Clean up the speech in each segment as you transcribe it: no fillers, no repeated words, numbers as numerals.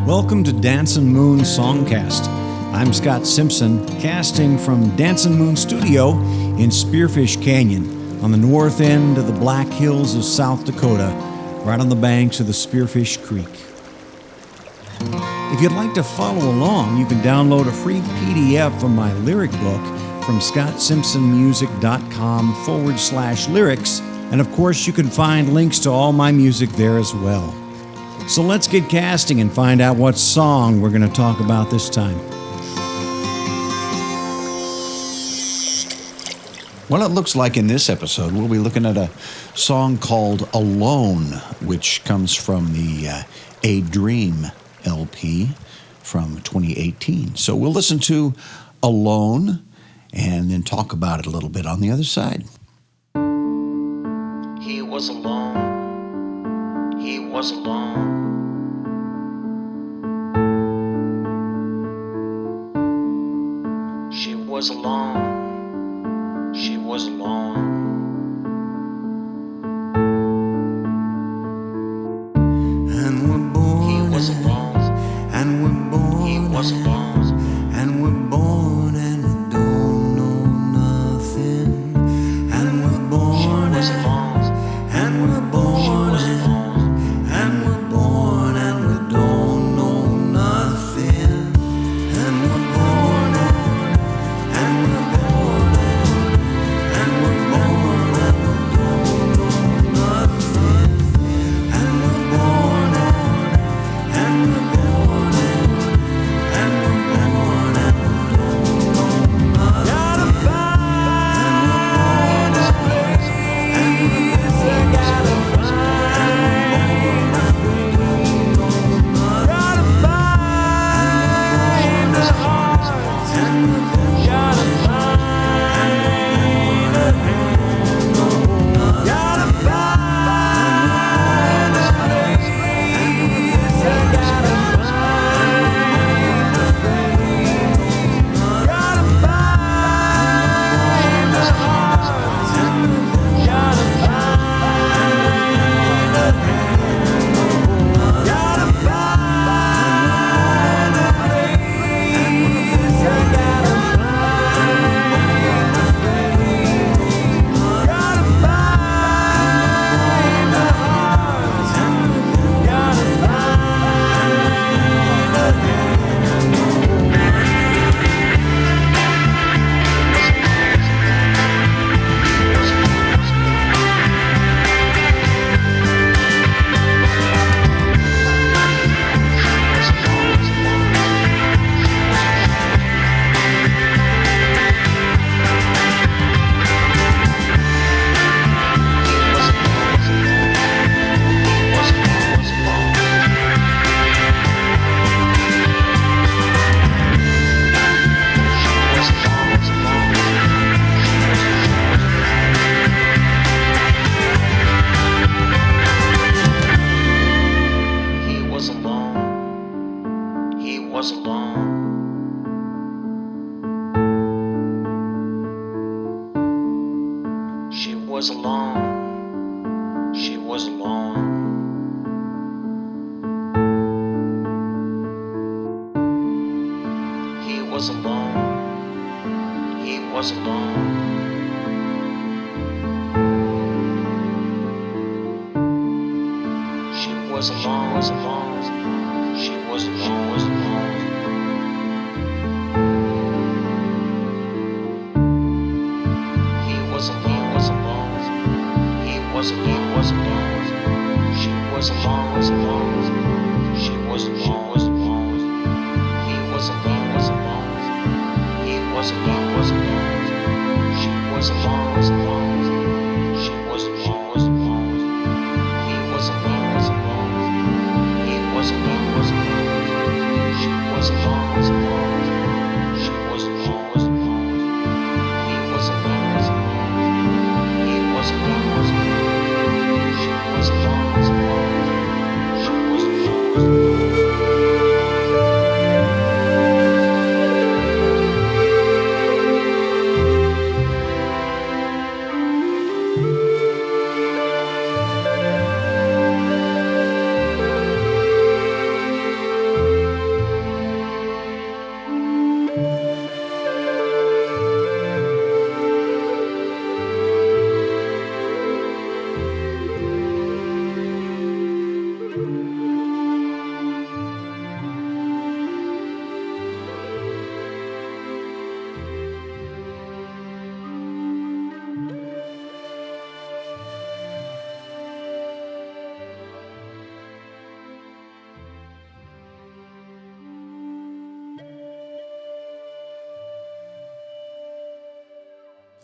Welcome to Dancin Moon Songcast. I'm Scott Simpson, casting from Dancin Moon Studio in Spearfish Canyon on the north end of the Black Hills of South Dakota, right on the banks of the Spearfish Creek. If you'd like to follow along, you can download a free PDF from my lyric book from scottsimpsonmusic.com/lyrics, and of course you can find links to all my music there as well. So let's get casting and find out what song we're going to talk about this time. Well, it looks like in this episode we'll be looking at a song called Alone, which comes from the A Dream LP from 2018. So we'll listen to Alone and then talk about it a little bit on the other side. He was alone. He was alone. She was alone. She was alone. And we're born. He was alone. And we're born. He was alone. And we're born and we don't know nothing. And we're born. She was alone. And we're born. She was alone. And we're born and we don't know nothing. And we're born and we're born and we're born and we don't know nothing. And we're born and we're born and we're born and we don't know nothing. Gotta find a place and we're born. Gotta was alone. She was alone. He was alone. He was alone. She was alone. Was alone. She was alone. Was alone. He was alone. Was alone. He was alone. Was alone. She was alone. Was alone. She was alone. Was alone. He was alone. Was alone. He was alone. Was alone. She was alone. Was alone. She was alone. Was alone. He was alone. Was alone. He was alone. Was alone. She was alone. Was alone. She was alone. Was alone. He was alone. Was alone. He was alone. Was alone. She was alone. Was alone. She was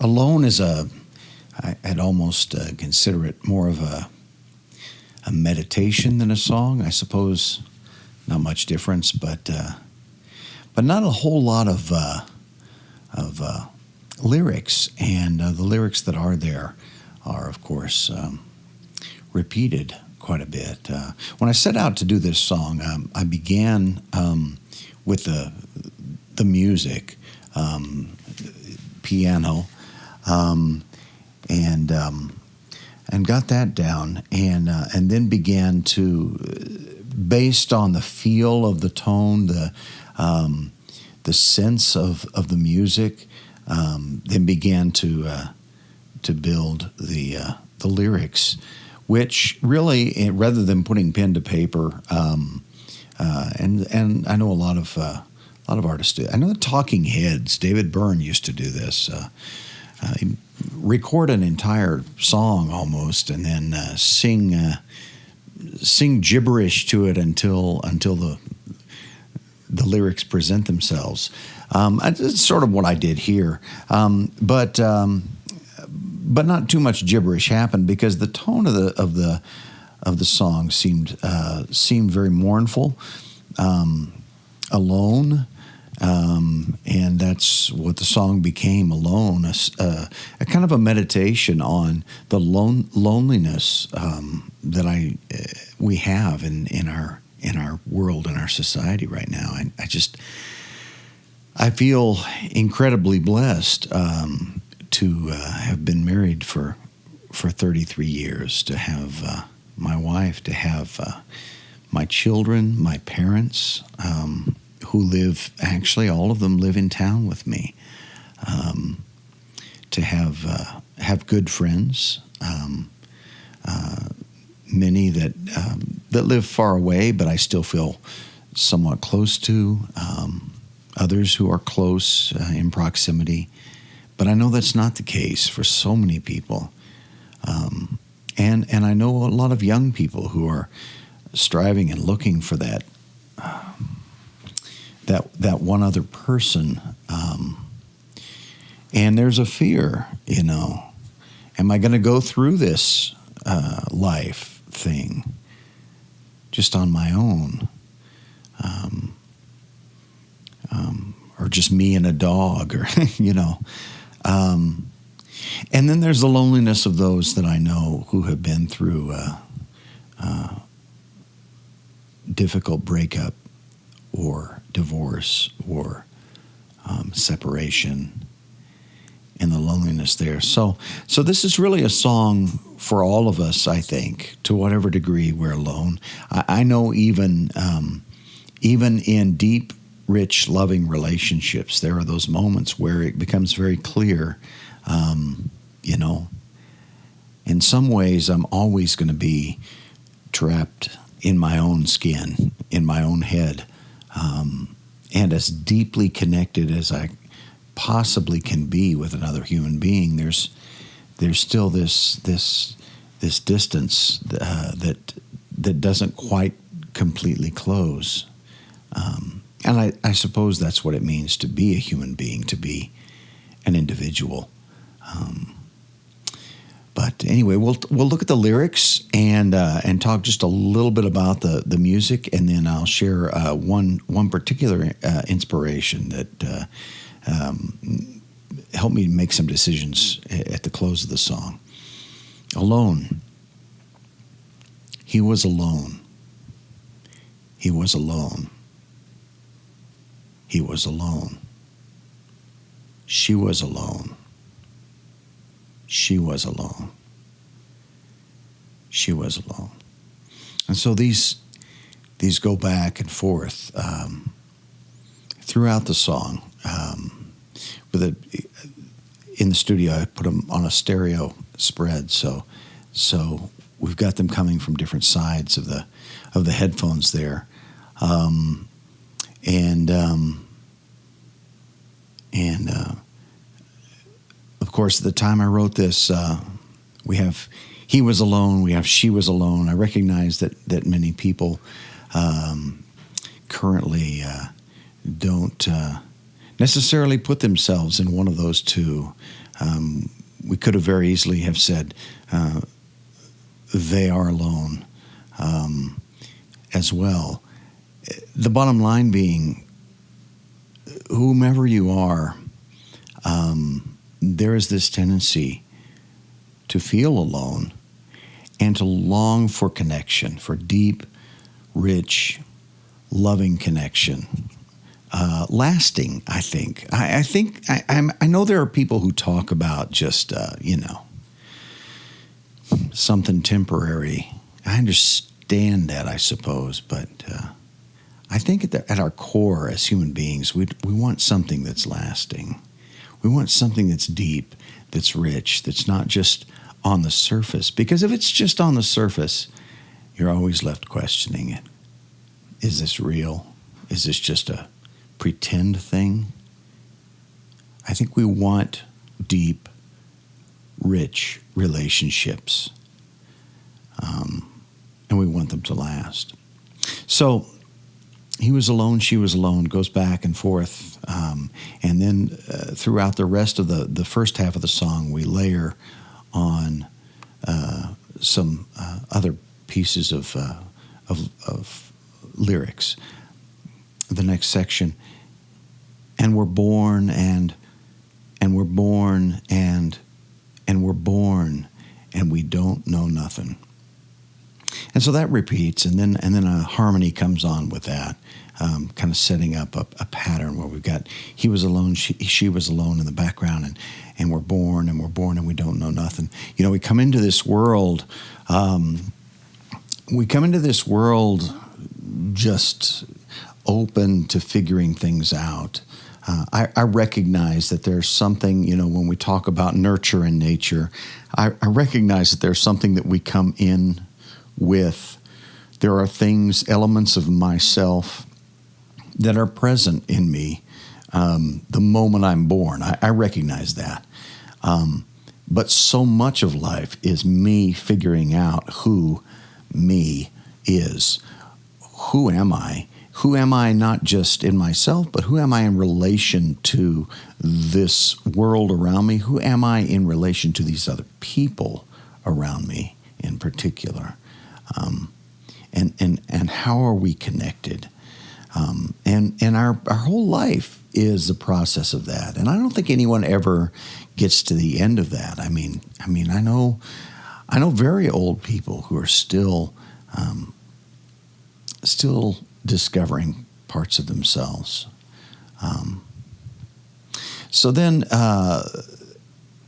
Alone is I'd almost consider it more of a meditation than a song. I suppose not much difference, but not a whole lot of lyrics. And the lyrics that are there are, of course, repeated quite a bit. When I set out to do this song, I began with the music, piano, and got that down, and then began to, based on the feel of the tone, the sense of the music, then began to build the lyrics, which really, rather than putting pen to paper, and I know a lot of artists do. I know the Talking Heads, David Byrne used to do this. He'd record an entire song almost, and then sing gibberish to it until the lyrics present themselves. That's sort of what I did here, but not too much gibberish happened, because the tone of the song seemed very mournful, alone. And that's what the song became, Alone, a kind of a meditation on the loneliness that we have in our world, in our society right now. I feel incredibly blessed to have been married for 33 years, to have my wife, to have my children, my parents, who live, actually all of them live in town with me, to have good friends, many that live far away, but I still feel somewhat close to, others who are close in proximity. But I know that's not the case for so many people. And I know a lot of young people who are striving and looking for that one other person. And there's a fear, am I going to go through this life thing just on my own? Or just me and a dog, or, and then there's the loneliness of those that I know who have been through difficult breakup or divorce or separation, and the loneliness there. So this is really a song for all of us, I think, to whatever degree we're alone. I know even in deep, rich, loving relationships, there are those moments where it becomes very clear, in some ways I'm always going to be trapped in my own skin, in my own head, and as deeply connected as I possibly can be with another human being. There's still this distance that doesn't quite completely close. And I suppose that's what it means to be a human being, to be an individual. But anyway, we'll look at the lyrics and talk just a little bit about the music, and then I'll share one particular inspiration that helped me make some decisions at the close of the song. Alone. He was alone. He was alone. He was alone. She was alone. She was alone. She was alone. And so these go back and forth throughout the song. In the studio, I put them on a stereo spread, so we've got them coming from different sides of the headphones there. Of course, at the time I wrote this, we have he was alone, we have she was alone. I recognize that many people currently don't necessarily put themselves in one of those two We could have very easily have said, they are alone as well. The bottom line being, whomever you are, there is this tendency to feel alone and to long for connection, for deep, rich, loving connection. Lasting, I think. I know there are people who talk about just, something temporary. I understand that, I suppose, but I think at our core as human beings, we want something that's lasting. We want something that's deep, that's rich, that's not just on the surface. Because if it's just on the surface, you're always left questioning it. Is this real? Is this just a pretend thing? I think we want deep, rich relationships. And we want them to last. So he was alone, she was alone, goes back and forth. And then throughout the rest of the first half of the song, we layer on some other pieces of lyrics. The next section, and we're born and we're born and we're born and we don't know nothing. And so that repeats, and then a harmony comes on with that, kind of setting up a pattern where we've got he was alone, she was alone in the background, and we're born and we don't know nothing. You know, we come into this world, just open to figuring things out. I recognize that there's something, when we talk about nurture and nature, I recognize that there's something that we come in with. There are things, elements of myself that are present in me the moment I'm born. I recognize that. But so much of life is me figuring out who me is. Who am I? Who am I not just in myself, but who am I in relation to this world around me? Who am I in relation to these other people around me in particular? And how are we connected? And our whole life is the process of that. And I don't think anyone ever gets to the end of that. I mean, I know very old people who are still discovering parts of themselves. So then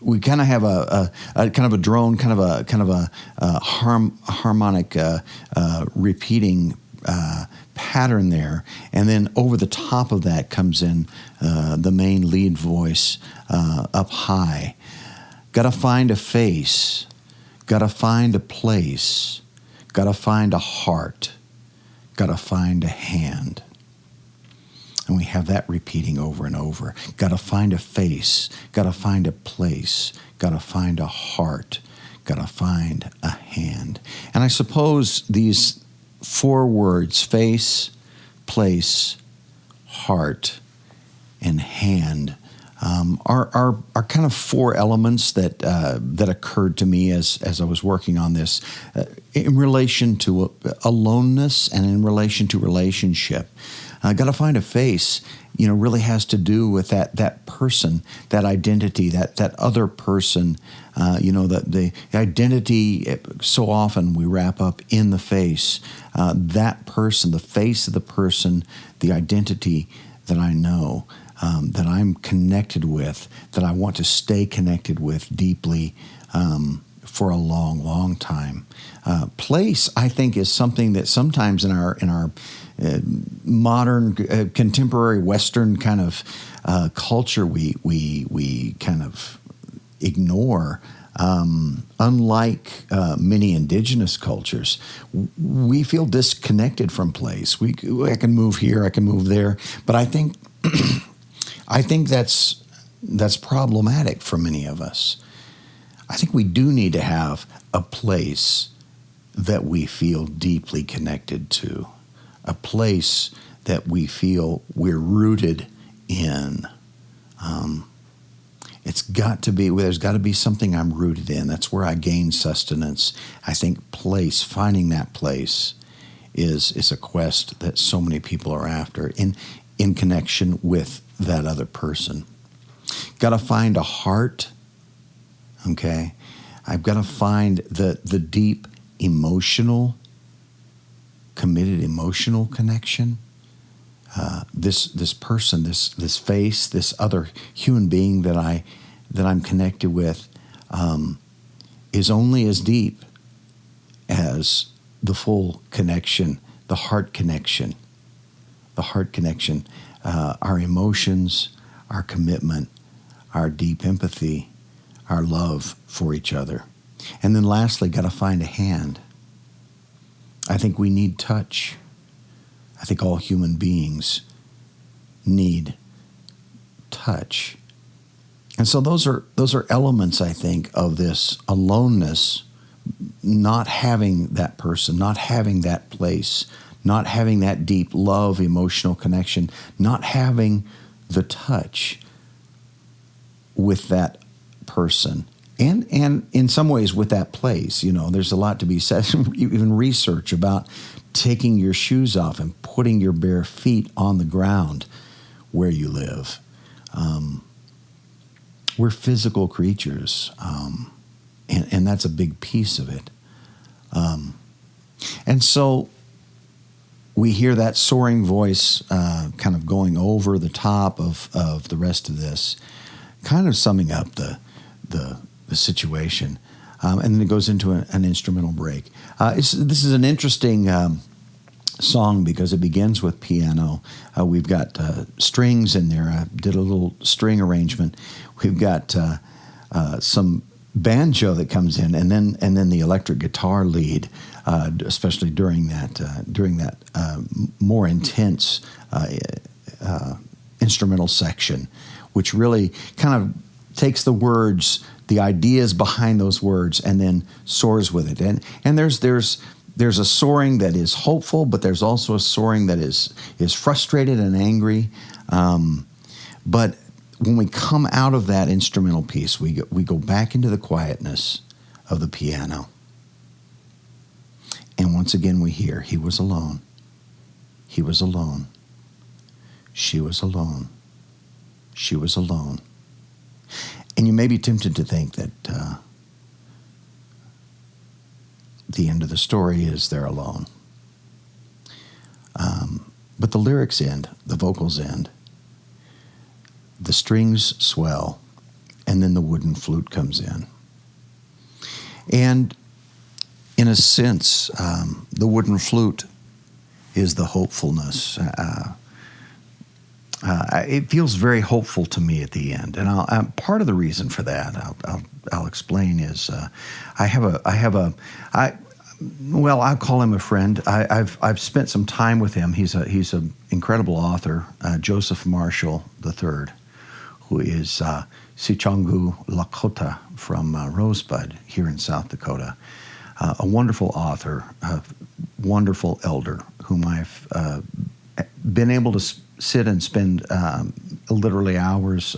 we kind of have a kind of a drone, kind of a harmonic repeating pattern there, and then over the top of that comes in the main lead voice up high. Gotta find a face, gotta find a place, gotta find a heart, gotta find a hand. And we have that repeating over and over. Gotta find a face, gotta find a place, gotta find a heart, gotta find a hand. And I suppose these 4 words, face, place, heart, and hand, are kind of 4 elements that occurred to me as I was working on this in relation to aloneness and in relation to relationship. Got to find a face, really has to do with that person, that identity, that other person, the identity. So often we wrap up in the face, that person, the face of the person, the identity that I know, that I'm connected with, that I want to stay connected with deeply for a long, long time. Place, I think, is something that sometimes in our modern, contemporary Western kind of culture we kind of ignore. Unlike many indigenous cultures, we feel disconnected from place. I can move here, I can move there, but I think that's problematic for many of us. I think we do need to have a place that we feel deeply connected to, a place that we feel we're rooted in. There's got to be something I'm rooted in. That's where I gain sustenance. I think finding that place is a quest that so many people are after in connection with that other person. Got to find a heart, okay? I've got to find the deep committed emotional connection. This person, this face, this other human being that I'm connected with, is only as deep as the full connection, the heart connection. Our emotions, our commitment, our deep empathy, our love for each other. And then lastly, got to find a hand. I think we need touch. I think all human beings need touch. And so those are elements, I think, of this aloneness, not having that person, not having that place, not having that deep love, emotional connection, not having the touch with that person. And in some ways with that place. There's a lot to be said, even research about taking your shoes off and putting your bare feet on the ground where you live. We're physical creatures, and that's a big piece of it. And so we hear that soaring voice kind of going over the top of the rest of this, kind of summing up the situation. And then it goes into an instrumental break. This is an interesting song because it begins with piano. We've got strings in there. I did a little string arrangement. We've got some banjo that comes in, and then the electric guitar lead, especially during that more intense instrumental section, which really kind of takes the words, the ideas behind those words, and then soars with it. And there's a soaring that is hopeful, but there's also a soaring that is frustrated and angry. But when we come out of that instrumental piece, we go back into the quietness of the piano. And once again we hear, he was alone. He was alone. She was alone. She was alone. And you may be tempted to think that the end of the story is they're alone. But the lyrics end, the vocals end, the strings swell, and then the wooden flute comes in. And in a sense, the wooden flute is the hopefulness. It feels very hopeful to me at the end, and part of the reason for that I'll explain is I'll call him a friend. I've spent some time with him. He's an incredible author, Joseph Marshall III, who is Sichongu Lakota from Rosebud here in South Dakota. A wonderful author, a wonderful elder whom I've been able to sit and spend literally hours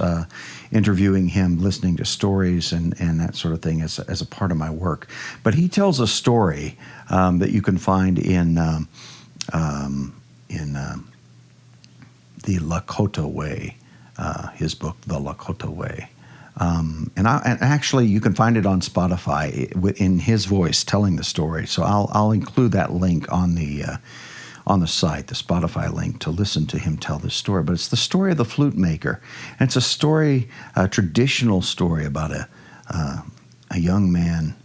interviewing him, listening to stories and that sort of thing as a part of my work. But he tells a story that you can find in the Lakota Way, his book, The Lakota Way. And actually, you can find it on Spotify in his voice telling the story. So I'll include that link on the site, the Spotify link, to listen to him tell this story. But it's the story of the flute maker. And it's a story, a traditional story about a young man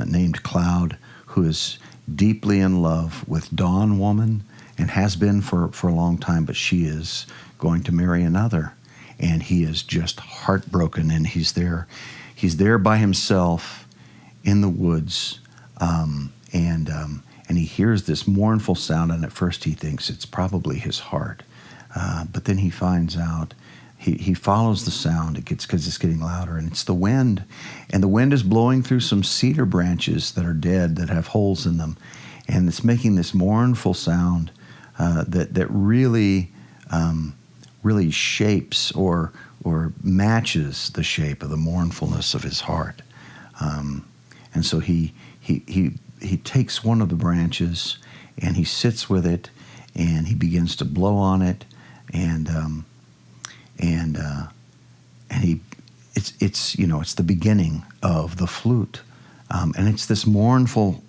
named Cloud who is deeply in love with Dawn Woman and has been for a long time, but she is going to marry another. And he is just heartbroken, and he's there by himself in the woods, and he hears this mournful sound, and at first he thinks it's probably his heart, but then he finds out, he follows the sound, because it's getting louder, and it's the wind, and the wind is blowing through some cedar branches that are dead, that have holes in them, and it's making this mournful sound that really shapes or or matches the shape of the mournfulness of his heart. And so he takes one of the branches and he sits with it and he begins to blow on it, and it's the beginning of the flute, and it's this mournful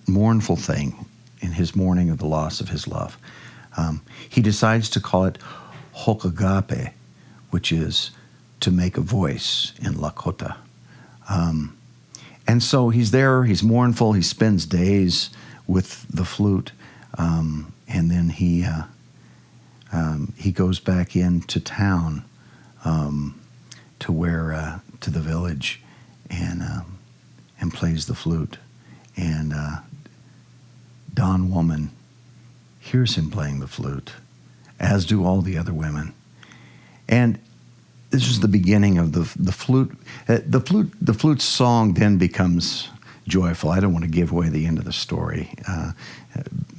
thing in his mourning of the loss of his love. He decides to call it hokagape, which is to make a voice in Lakota. And so he's there, he's mournful, he spends days with the flute, and then he goes back into town, to the village, and plays the flute. And Dawn Woman hears him playing the flute, as do all the other women. And this is the beginning of the flute. The flute's song then becomes joyful. I don't want to give away the end of the story.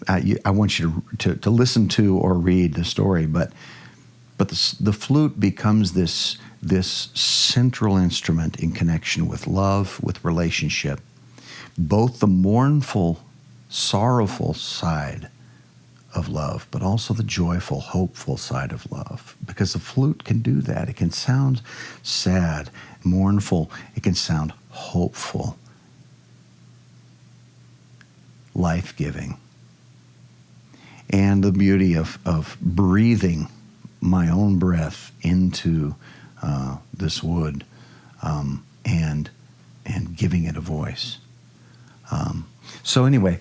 I want you to listen to or read the story, but the flute becomes this central instrument in connection with love, with relationship, both the mournful, sorrowful side of love, but also the joyful, hopeful side of love. Because the flute can do that. It can sound sad, mournful. It can sound hopeful, life-giving. And the beauty of breathing my own breath into this wood, and giving it a voice. So anyway,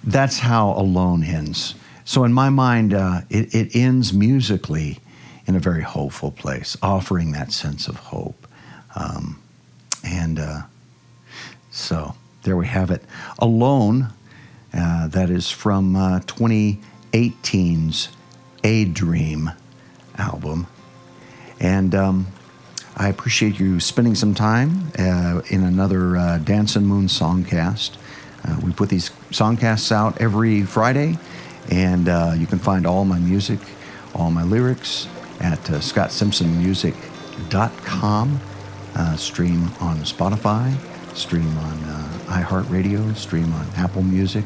that's how Alone ends. So in my mind, it ends musically in a very hopeful place, offering that sense of hope. So there we have it. Alone, that is from 2018's A Dream album. And I appreciate you spending some time in another Dancin Moon Songcast. We put these songcasts out every Friday, and you can find all my music, all my lyrics at ScottSimpsonMusic.com. Stream on Spotify, stream on iHeartRadio, stream on Apple Music.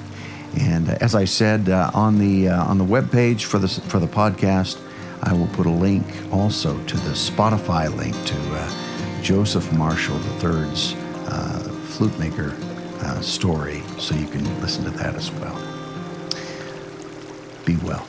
And as I said, on the webpage for the podcast, I will put a link also to the Spotify link to Joseph Marshall III's flute maker story, so you can listen to that as well. Be well.